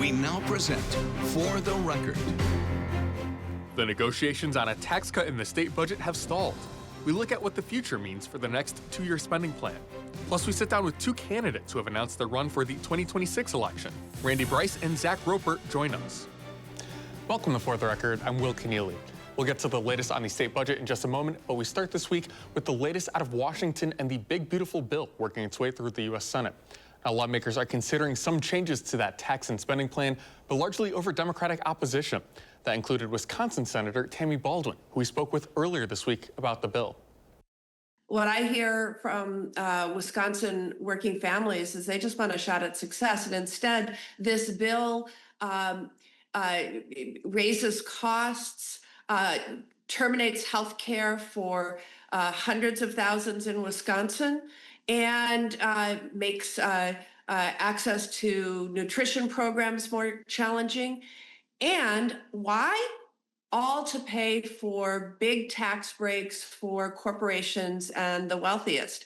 We now present For the Record. The negotiations on a tax cut in the state budget have stalled. We look at what the future means for the next two-year spending plan. Plus, we sit down with two candidates who have announced their run for the 2026 election. Randy Bryce and Zach Roper join us. Welcome to For the Record. I'm Will Keneally. We'll get to the latest on the state budget in just a moment, but we start this week with the latest out of Washington and the big, beautiful bill working its way through the U.S. Senate. Now, lawmakers are considering some changes to that tax and spending plan, but largely over Democratic opposition. That included Wisconsin Senator Tammy Baldwin, who we spoke with earlier this week about the bill. What I hear from Wisconsin working families is they just want a shot at success. And instead, this bill raises costs, terminates health care for hundreds of thousands in Wisconsin, and makes access to nutrition programs more challenging. And why? All to pay for big tax breaks for corporations and the wealthiest.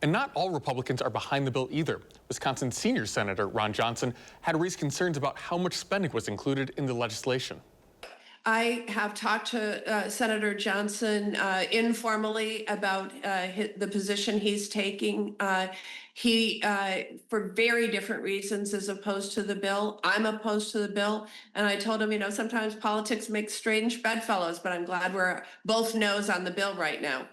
And not all Republicans are behind the bill either. Wisconsin senior Senator Ron Johnson had raised concerns about how much spending was included in the legislation. I have talked to Senator Johnson informally about the position he's taking. He, for very different reasons, is opposed to the bill. I'm opposed to the bill. And I told him, sometimes politics makes strange bedfellows, but I'm glad we're both no's on the bill right now.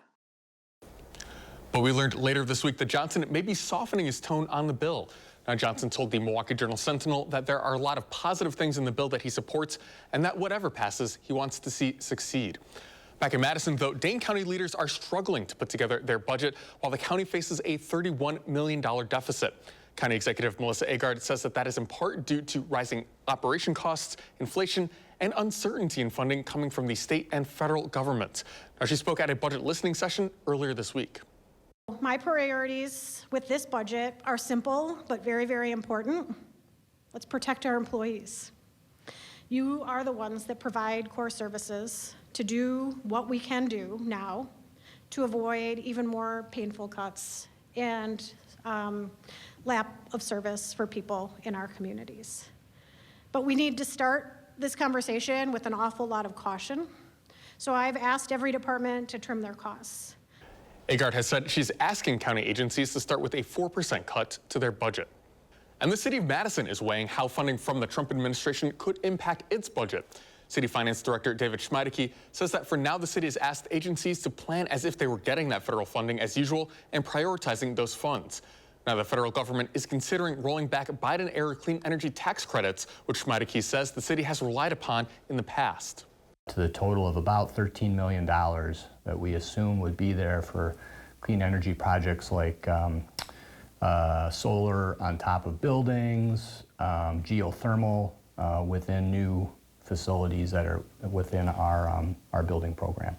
But we learned later this week that Johnson may be softening his tone on the bill. Now, Johnson told the Milwaukee Journal-Sentinel that there are a lot of positive things in the bill that he supports and that whatever passes, he wants to see succeed. Back in Madison, though, Dane County leaders are struggling to put together their budget while the county faces a $31 million deficit. County Executive Melissa Agard says that is in part due to rising operation costs, inflation, and uncertainty in funding coming from the state and federal governments. Now, she spoke at a budget listening session earlier this week. My priorities with this budget are simple, but very, very important. Let's protect our employees. You are the ones that provide core services to do what we can do now to avoid even more painful cuts and lap of service for people in our communities. But we need to start this conversation with an awful lot of caution. So I've asked every department to trim their costs. Agard has said she's asking county agencies to start with a 4% cut to their budget. And the city of Madison is weighing how funding from the Trump administration could impact its budget. City Finance Director David Schmeideke says that for now the city has asked agencies to plan as if they were getting that federal funding as usual and prioritizing those funds. Now the federal government is considering rolling back Biden-era clean energy tax credits, which Schmeideke says the city has relied upon in the past. To the total of about $13 million that we assume would be there for clean energy projects like solar on top of buildings, geothermal within new facilities that are within our building program.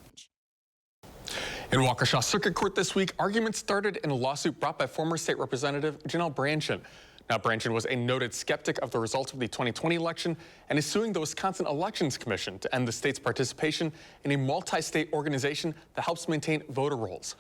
In Waukesha Circuit Court this week, arguments started in a lawsuit brought by former state representative Janelle Brandtjen. Now, Brandtjen was a noted skeptic of the results of the 2020 election and is suing the Wisconsin Elections Commission to end the state's participation in a multi-state organization that helps maintain voter rolls.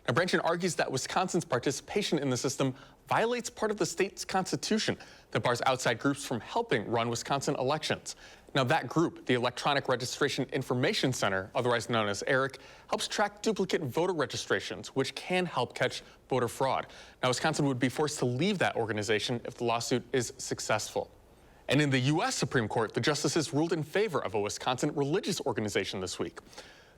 Now, Brandtjen argues that Wisconsin's participation in the system violates part of the state's constitution that bars outside groups from helping run Wisconsin elections. Now, that group, the Electronic Registration Information Center, otherwise known as ERIC, helps track duplicate voter registrations, which can help catch voter fraud. Now, Wisconsin would be forced to leave that organization if the lawsuit is successful. And in the U.S. Supreme Court, the justices ruled in favor of a Wisconsin religious organization this week.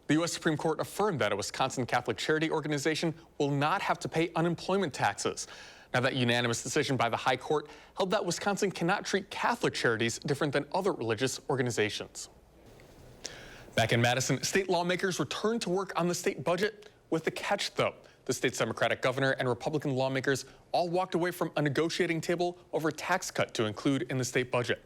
The U.S. Supreme Court affirmed that a Wisconsin Catholic charity organization will not have to pay unemployment taxes. Now, that unanimous decision by the High Court held that Wisconsin cannot treat Catholic charities different than other religious organizations. Back in Madison, state lawmakers returned to work on the state budget with a catch, though. The state's Democratic governor and Republican lawmakers all walked away from a negotiating table over a tax cut to include in the state budget.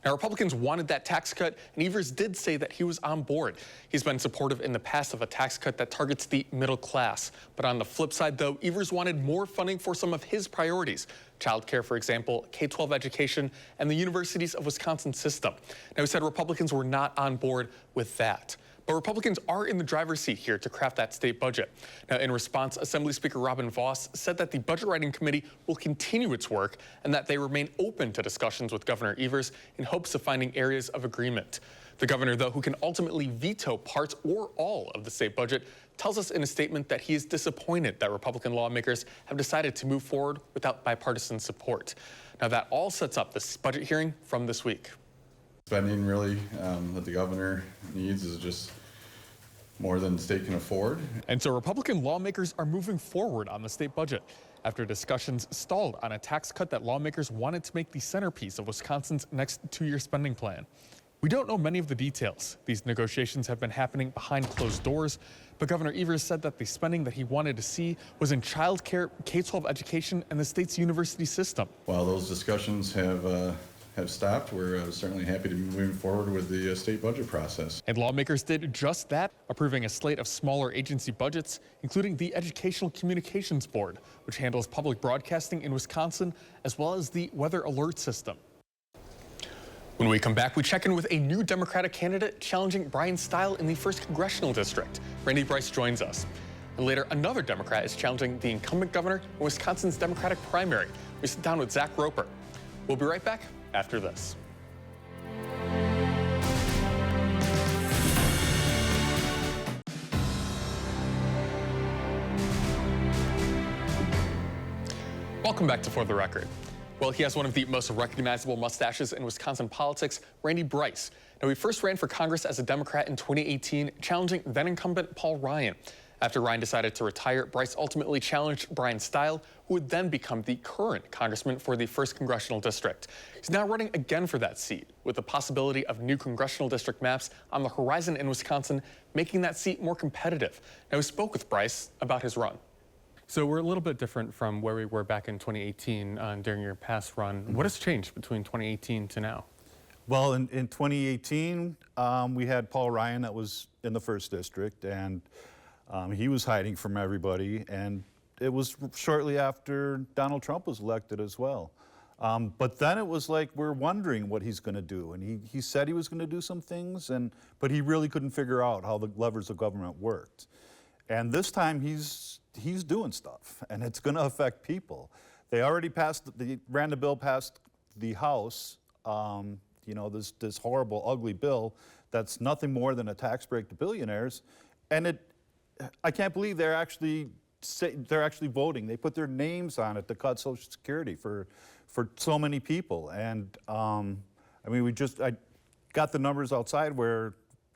Now, Republicans wanted that tax cut, and Evers did say that he was on board. He's been supportive in the past of a tax cut that targets the middle class. But on the flip side, though, Evers wanted more funding for some of his priorities. Child care, for example, K-12 education, and the Universities of Wisconsin system. Now, he said Republicans were not on board with that. But Republicans are in the driver's seat here to craft that state budget. Now, in response, Assembly Speaker Robin Vos said that the Budget Writing Committee will continue its work and that they remain open to discussions with Governor Evers in hopes of finding areas of agreement. The governor, though, who can ultimately veto parts or all of the state budget, tells us in a statement that he is disappointed that Republican lawmakers have decided to move forward without bipartisan support. Now, that all sets up this budget hearing from this week. Spending really that the governor needs is just more than the state can afford. And so Republican lawmakers are moving forward on the state budget after discussions stalled on a tax cut that lawmakers wanted to make the centerpiece of Wisconsin's next two-year spending plan. We don't know many of the details. These negotiations have been happening behind closed doors, but Governor Evers said that the spending that he wanted to see was in child care, K-12 education, and the state's university system. While those discussions have stopped, we're certainly happy to be moving forward with the state budget process. And lawmakers did just that, approving a slate of smaller agency budgets, including the Educational Communications Board, which handles public broadcasting in Wisconsin, as well as the Weather Alert System. When we come back, we check in with a new Democratic candidate challenging Brian Stile in the 1st Congressional District. Randy Bryce joins us. And later, another Democrat is challenging the incumbent governor in Wisconsin's Democratic primary. We sit down with Zach Roper. We'll be right back after this. Welcome back to For the Record. Well, he has one of the most recognizable mustaches in Wisconsin politics, Randy Bryce. Now, he first ran for Congress as a Democrat in 2018, challenging then-incumbent Paul Ryan. After Ryan decided to retire, Bryce ultimately challenged Brian Stile, who would then become the current congressman for the 1st Congressional District. He's now running again for that seat, with the possibility of new congressional district maps on the horizon in Wisconsin, making that seat more competitive. Now, we spoke with Bryce about his run. So we're a little bit different from where we were back in 2018 during your past run. What has changed between 2018 to now? Well, in 2018, we had Paul Ryan that was in the 1st District, and he was hiding from everybody. And it was shortly after Donald Trump was elected as well. But then it was like we're wondering what he's going to do. And he said he was going to do some things, but he really couldn't figure out how the levers of government worked. And this time he's doing stuff, and it's going to affect people. They already ran the bill past the House, this horrible, ugly bill that's nothing more than a tax break to billionaires. And I can't believe they're actually voting. They put their names on it to cut Social Security for so many people. And I got the numbers outside where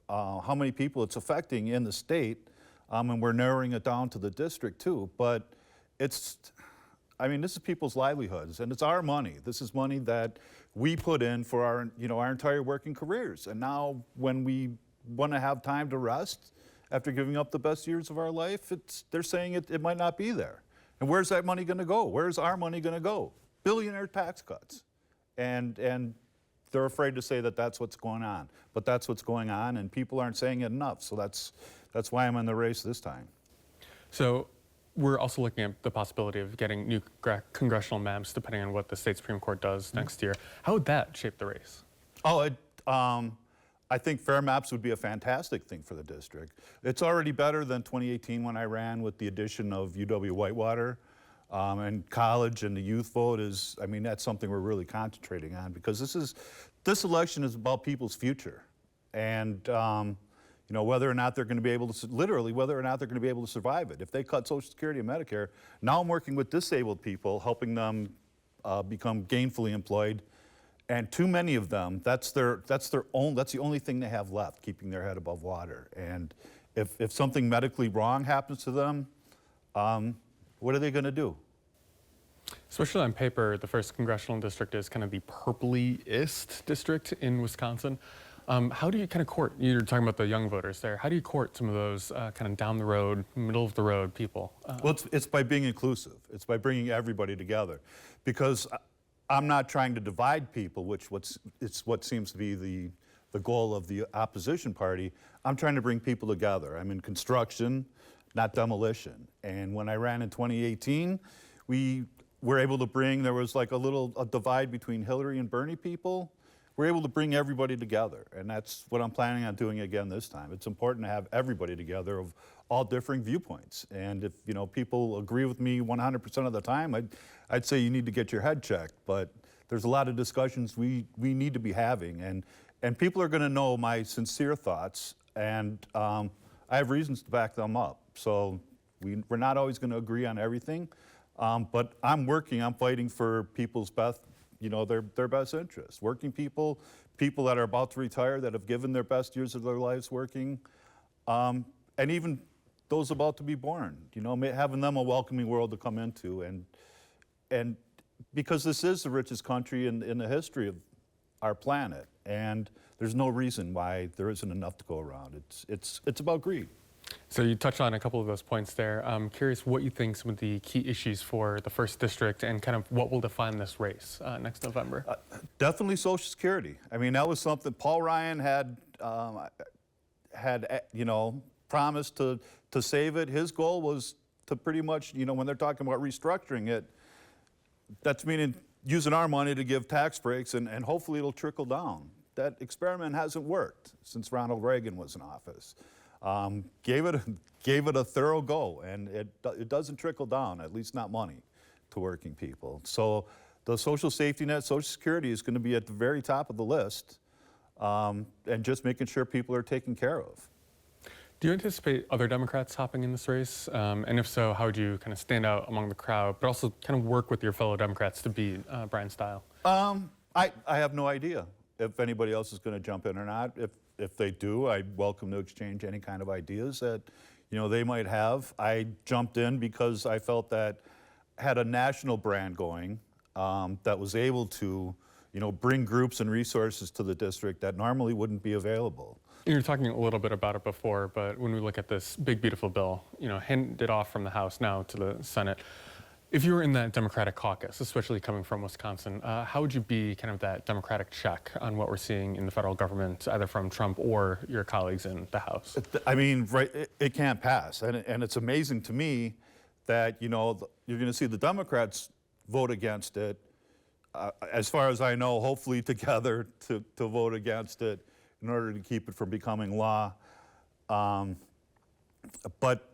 how many people it's affecting in the state. And we're narrowing it down to the district too, but this is people's livelihoods, and it's our money. This is money that we put in for our entire working careers. And now when we want to have time to rest after giving up the best years of our life, they're saying it might not be there. And where's that money going to go? Where's our money going to go? Billionaire tax cuts. And they're afraid to say that that's what's going on, but that's what's going on, and people aren't saying it enough. So that's why I'm in the race this time. So we're also looking at the possibility of getting new congressional maps, depending on what the state Supreme Court does next year. How would that shape the race? I think fair maps would be a fantastic thing for the district. It's already better than 2018 when I ran with the addition of UW-Whitewater. And college and the youth vote that's something we're really concentrating on, because this election is about people's future. And whether or not they're going to be able to, whether or not they're going to be able to survive it. If they cut Social Security and Medicare, now I'm working with disabled people, helping them become gainfully employed. And too many of them, that's the only thing they have left, keeping their head above water. And if something medically wrong happens to them, what are they going to do? Especially on paper, the 1st Congressional District is kind of the purpliest district in Wisconsin. How do you kind of court, you're talking about the young voters there, how do you court some of those kind of down the road, middle of the road people? Well, it's by being inclusive. It's by bringing everybody together. Because I'm not trying to divide people, it's what seems to be the goal of the opposition party. I'm trying to bring people together. I'm in construction, not demolition. And when I ran in 2018, we were able to there was like a divide between Hillary and Bernie people. we're able to bring everybody together. And that's what I'm planning on doing again this time. It's important to have everybody together of all differing viewpoints. And if, you know, people agree with me 100% of the time, I'd say you need to get your head checked. But there's a lot of discussions we need to be having. And people are going to know my sincere thoughts. And I have reasons to back them up. So we're not always going to agree on everything. But I'm fighting for people's best, you know, their best interests. Working people that are about to retire, that have given their best years of their lives working, and even those about to be born, you know, having them a welcoming world to come into. And because this is the richest country in the history of our planet, and there's no reason why there isn't enough to go around. It's about greed. So you touched on a couple of those points there. I'm curious what you think some of the key issues for the 1st District and kind of what will define this race next November. Definitely Social Security. I mean, that was something Paul Ryan had you know, promised to save it. His goal was to pretty much, you know, when they're talking about restructuring it, that's meaning using our money to give tax breaks, and hopefully it'll trickle down. That experiment hasn't worked since Ronald Reagan was in office. Gave it a thorough go, and it doesn't trickle down, at least not money, to working people. So the social safety net, Social Security is going to be at the very top of the list, and just making sure people are taken care of. Do you anticipate other Democrats hopping in this race? And if so, how would you kind of stand out among the crowd, but also kind of work with your fellow Democrats to beat Brian Stile? I have no idea if anybody else is going to jump in or not. If they do, I'd welcome to exchange any kind of ideas that, you know, they might have. I jumped in because I felt that had a national brand going that was able to, you know, bring groups and resources to the district that normally wouldn't be available. You were talking a little bit about it before, but when we look at this big, beautiful bill, you know, handed off from the House now to the Senate, if you were in that Democratic caucus, especially coming from Wisconsin, how would you be kind of that Democratic check on what we're seeing in the federal government, either from Trump or your colleagues in the House? I mean, right, it can't pass. And it's amazing to me that, you know, you're going to see the Democrats vote against it. As far as I know, hopefully together to vote against it in order to keep it from becoming law. But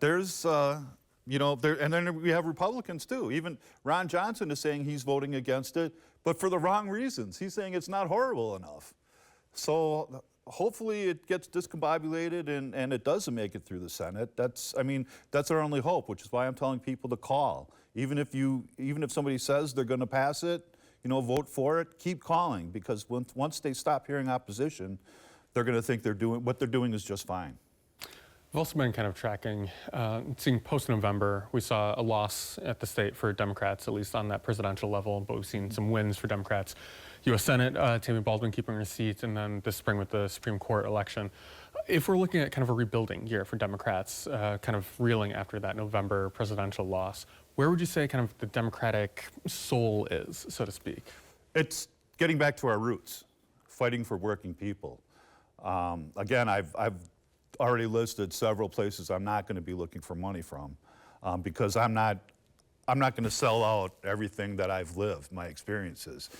there's, you know, and then we have Republicans too. Even Ron Johnson is saying he's voting against it, but for the wrong reasons. He's saying it's not horrible enough. So hopefully it gets discombobulated and it doesn't make it through the Senate. That's our only hope, which is why I'm telling people to call. Even if somebody says they're going to pass it, you know, vote for it, keep calling, because once they stop hearing opposition, they're going to think what they're doing is just fine. We've also been kind of tracking, seeing post-November, we saw a loss at the state for Democrats, at least on that presidential level, but we've seen some wins for Democrats. U.S. Senate, Tammy Baldwin keeping her seat, and then this spring with the Supreme Court election. If we're looking at kind of a rebuilding year for Democrats, kind of reeling after that November presidential loss, where would you say kind of the Democratic soul is, so to speak? It's Getting back to our roots, fighting for working people. Again, I've already listed several places I'm not going to be looking for money from, because I'm not going to sell out everything that I've lived, my experiences.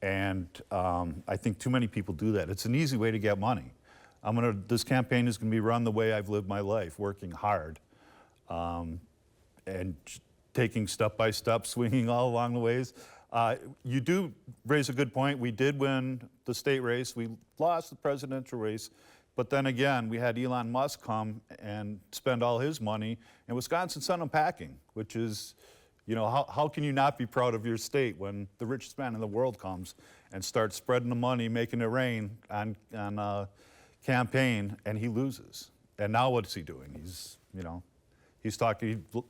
And I think too many people do that. It's an easy way to get money. This campaign is going to be run the way I've lived my life, working hard, and taking step by step, swinging all along the ways. You do raise a good point. We did win the state race. We lost the presidential race. But then again, we had Elon Musk come and spend all his money, and Wisconsin sent him packing, which is, you know, how can you not be proud of your state when the richest man in the world comes and starts spreading the money, making it rain on campaign, and he loses. And now what's he doing? He's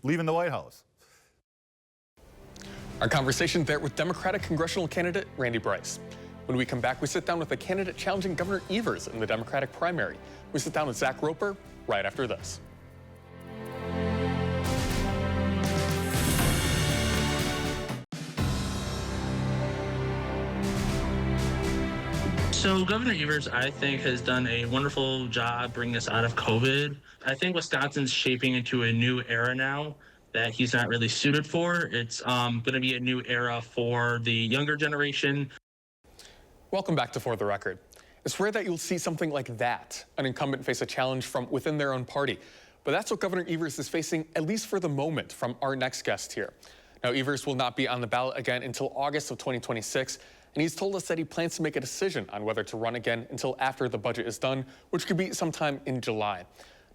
leaving the White House. Our conversation there with Democratic congressional candidate Randy Bryce. When we come back, we sit down with a candidate challenging Governor Evers in the Democratic primary. We sit down with Zach Roper right after this. So Governor Evers, I think, has done a wonderful job bringing us out of COVID. I think Wisconsin's shaping into a new era now that he's not really suited for. It's going to be a new era for the younger generation. Welcome back to For the Record. It's rare that you'll see something like that, an incumbent face a challenge from within their own party. But that's what Governor Evers is facing, at least for the moment, from our next guest here. Now, Evers will not be on the ballot again until August of 2026, and he's told us that he plans to make a decision on whether to run again until after the budget is done, which could be sometime in July.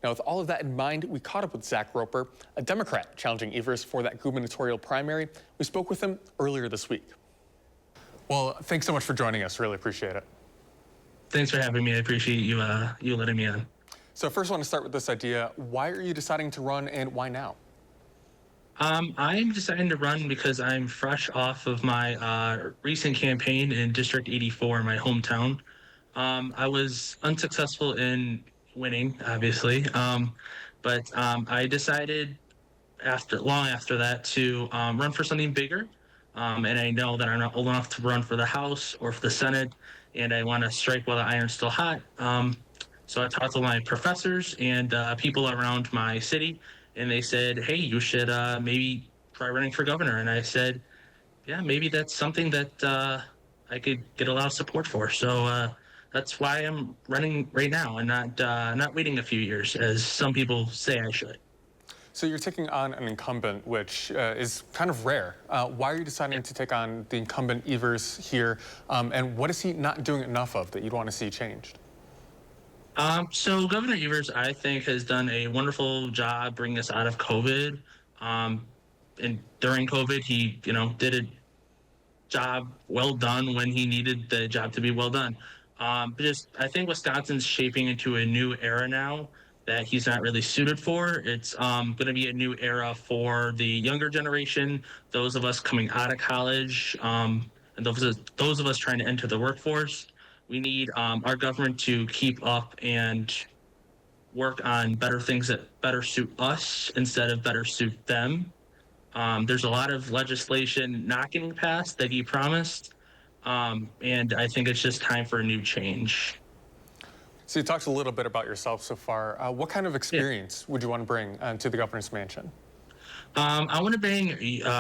Now, with all of that in mind, we caught up with Zach Roper, a Democrat challenging Evers for that gubernatorial primary. We spoke with him earlier this week. Well, thanks so much for joining us. Really appreciate it. Thanks for having me. I appreciate you letting me on. So first, I want to start with this idea. Why are you deciding to run, and why now? I'm deciding to run because I'm fresh off of my recent campaign in District 84 in my hometown. I was unsuccessful in winning, obviously, but I decided long after that to run for something bigger. And I know that I'm not old enough to run for the House or for the Senate, and I want to strike while the iron's still hot. So I talked to my professors and people around my city, and they said, hey, you should maybe try running for governor. And I said, yeah, maybe that's something that I could get a lot of support for. So that's why I'm running right now and not waiting a few years, as some people say I should. So you're taking on an incumbent, which is kind of rare. Why are you deciding to take on the incumbent Evers here? And what is he not doing enough of that you'd want to see changed? So Governor Evers, I think, has done a wonderful job bringing us out of COVID. And during COVID, he, did a job well done when he needed the job to be well done. But I think Wisconsin's shaping into a new era now that he's not really suited for. It's going to be a new era for the younger generation, those of us coming out of college, and those of us trying to enter the workforce. We need our government to keep up and work on better things that better suit us instead of better suit them. There's a lot of legislation not getting passed that he promised, and I think it's just time for a new change. So you talked a little bit about yourself so far. What kind of experience would you want to bring to the governor's mansion? I want to bring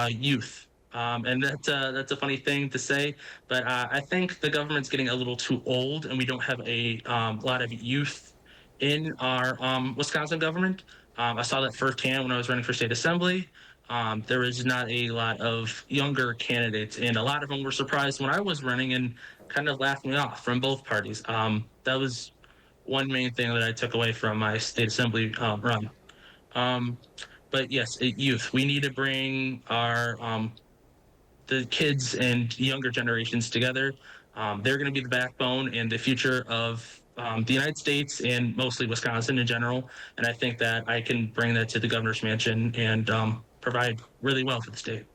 youth. And that's a funny thing to say, but I think the government's getting a little too old, and we don't have a lot of youth in our Wisconsin government. I saw that firsthand when I was running for state assembly. There was not a lot of younger candidates, and a lot of them were surprised when I was running and kind of laughed me off from both parties. That was one main thing that I took away from my state assembly run. But yes, youth. We need to bring our the kids and younger generations together. They're going to be the backbone and the future of the United States and mostly Wisconsin in general. And I think that I can bring that to the governor's mansion and provide really well for the state.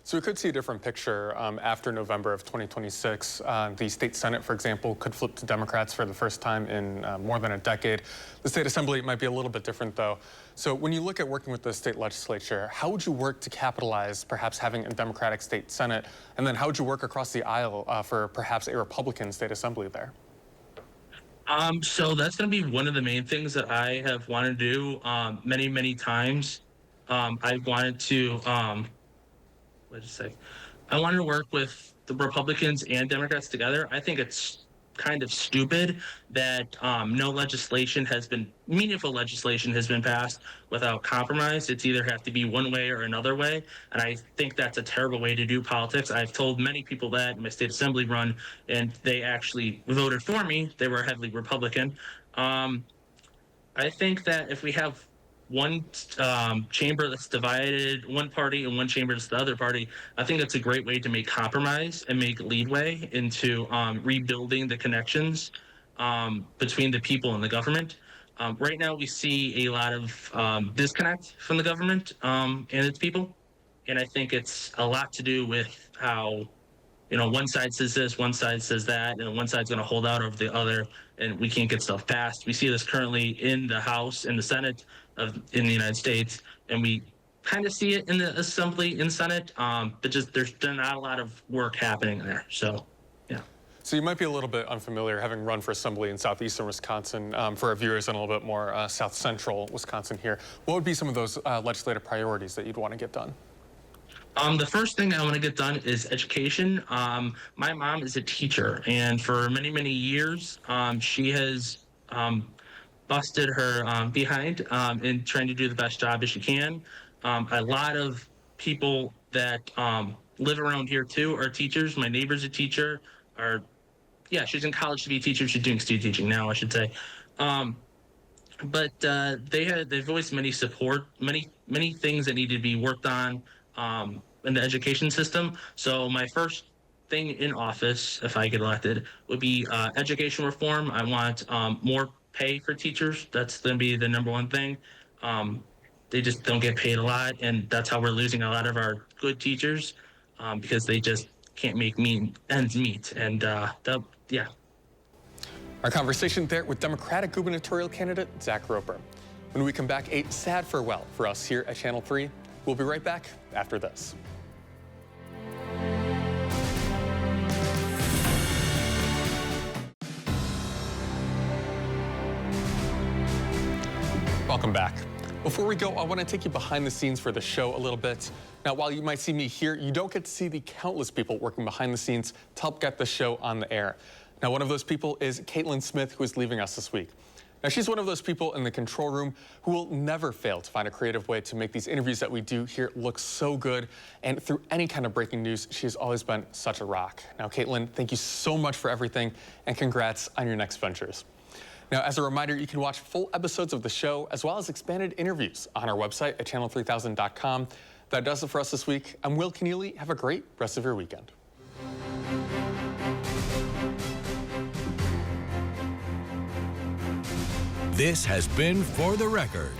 So we could see a different picture after November of 2026. The state Senate, for example, could flip to Democrats for the first time in more than a decade. The state assembly might be a little bit different, though. So when you look at working with the state legislature, how would you work to capitalize perhaps having a Democratic state Senate? And then how would you work across the aisle for perhaps a Republican state assembly there? So that's going to be one of the main things that I have wanted to do many, many times. I wanted to... I wanted to work with the Republicans and Democrats together. I think it's kind of stupid that no meaningful legislation has been passed without compromise. It's either have to be one way or another way. And I think that's a terrible way to do politics. I've told many people that in my state assembly run, and they actually voted for me. They were heavily Republican. I think that if we have one chamber that's divided, one party, and one chamber that's the other party, I think that's a great way to make compromise and make leadway into rebuilding the connections between the people and the government. Right now, we see a lot of disconnect from the government and its people, and I think it's a lot to do with how one side says this, one side says that, and one side's going to hold out over the other, and we can't get stuff passed. We see this currently in the House and the Senate in the United States, and we kind of see it in the Assembly and Senate, but just there's not a lot of work happening there. So, yeah. So you might be a little bit unfamiliar having run for assembly in southeastern Wisconsin. For our viewers and a little bit more south central Wisconsin here, what would be some of those legislative priorities that you'd want to get done? The first thing I want to get done is education. My mom is a teacher, and for many, many years, she has busted her behind in trying to do the best job as she can. A lot of people that live around here too are teachers. My neighbor's a teacher. She's in college to be a teacher. She's doing student teaching now, I should say. But they've voiced many things that need to be worked on in the education system. So my first thing in office, if I get elected, would be education reform. I want more pay for teachers. That's going to be the number one thing. They just don't get paid a lot, and that's how we're losing a lot of our good teachers because they just can't make ends meet. And Our conversation there with Democratic gubernatorial candidate Zach Roper. When we come back, a sad farewell for us here at Channel 3. We'll be right back after this. Welcome back. Before we go, I want to take you behind the scenes for the show a little bit. Now, while you might see me here, you don't get to see the countless people working behind the scenes to help get the show on the air. Now, one of those people is Caitlin Smith, who is leaving us this week. Now, she's one of those people in the control room who will never fail to find a creative way to make these interviews that we do here look so good. And through any kind of breaking news, she has always been such a rock. Now, Caitlin, thank you so much for everything, and congrats on your next ventures. Now, as a reminder, you can watch full episodes of the show as well as expanded interviews on our website at channel3000.com. That does it for us this week. I'm Will Keneally. Have a great rest of your weekend. This has been For the Record.